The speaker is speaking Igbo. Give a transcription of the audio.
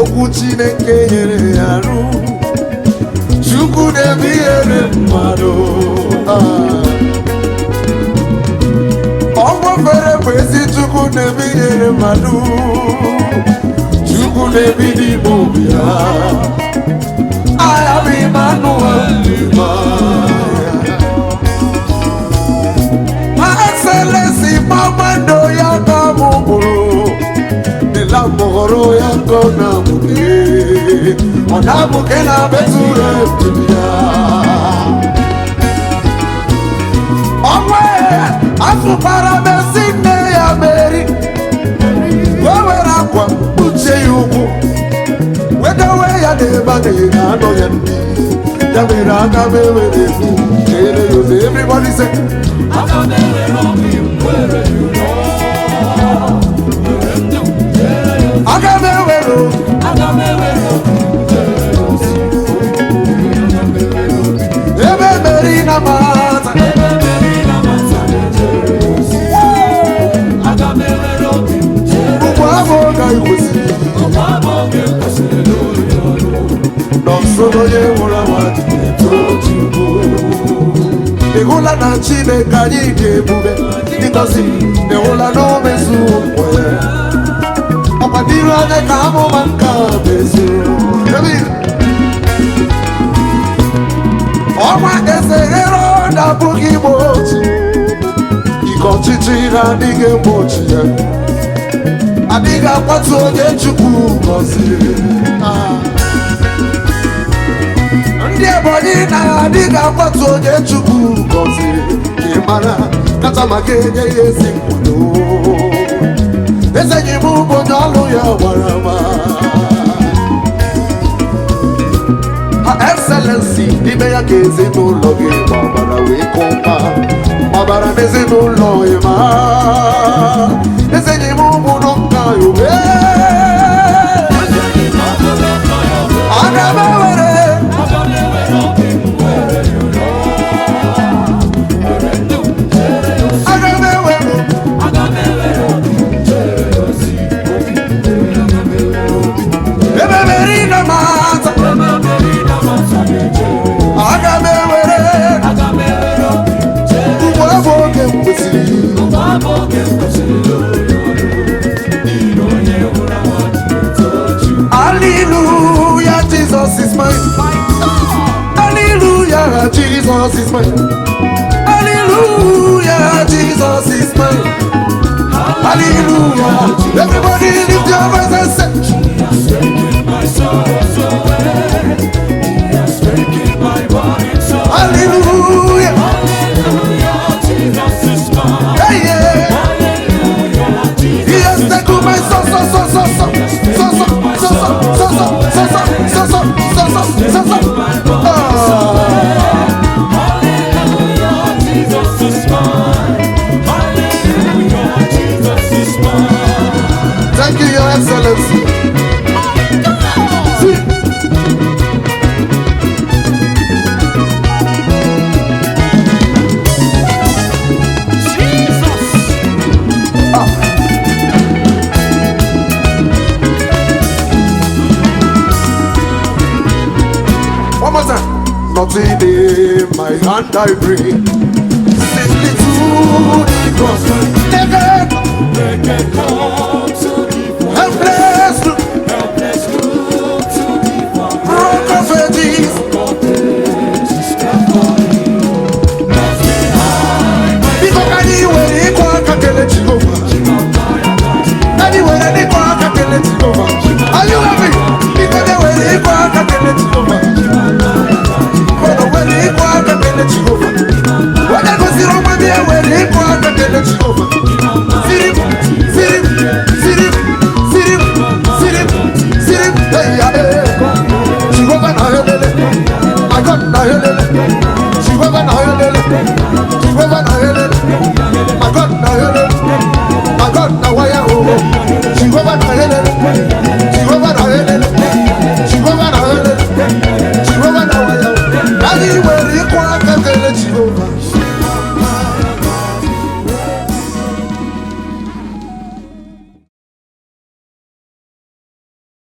okwu Chineke nyere ya arụ Chukwu na-ebinyere mmadụ ọgwụ fere bụ ezi Chukwu na-ebinyere mmadụ Chukwu na-ebi n'ime obi ya I am Emmanuel My Excellency Mama no ya kamuburu Nilamoro ya kona muke Onamuke na beture tibia Omwe Afupara mesine ya meri Wewe rakwa uche yuku Wedawe ya debane na no yendi Yamira kamewe defu Kere yose everybody say Akamewe roki mwere yuno Akamewe roki Ebe merina mata Akamewe roki Ukwabo ga yukosi Nonsono ye wula wati Tochibu Ehula na chine kanyi kebube Nikosi Ehula no mesu mwe Apadiru ane kamo manka besu Oma esegero na bugi mochi Iko chichira nige mochi ya Adiga kwatu oje chukwu gosi Ndị Ebonyi na adiga kwatu oje chukwu gosi Kimara kata maka enye ya ezi nkwado Eze nyimu bonye ọlụ ya warama Her Excellency n'ime ya ka ezinụlọ gị gbabara wee kọmpa Gbabara n'ezinụlọ ịma Eze nyimu bụ n'ọka yobe Aga m ewere Hallelujah, Jesus is mine. Hallelujah, Jesus is mine. Hallelujah, Jesus is mine. Hallelujah. Everybody lift your voice and say, He has taken my sorrows away. He has taken my body so Hallelujah. Hallelujah, Jesus is mine. Hey, yeah. Hallelujah, Jesus He has taken my sorrows Thank you, Your Excellency. One more time. Nothing in my hand I bring. Simply to the cross. Naked come to the front. Helpless look to the front. Broken faces. Because anywhere they go, I can tell it you over. Anywhere they go, I can tell it you over. Are you happy? Because anywhere they go, I can tell it you over. When I go see Roma, there where they go, I can tell it you over. See him, hey, she go back now, my God, now, she go back now, she go back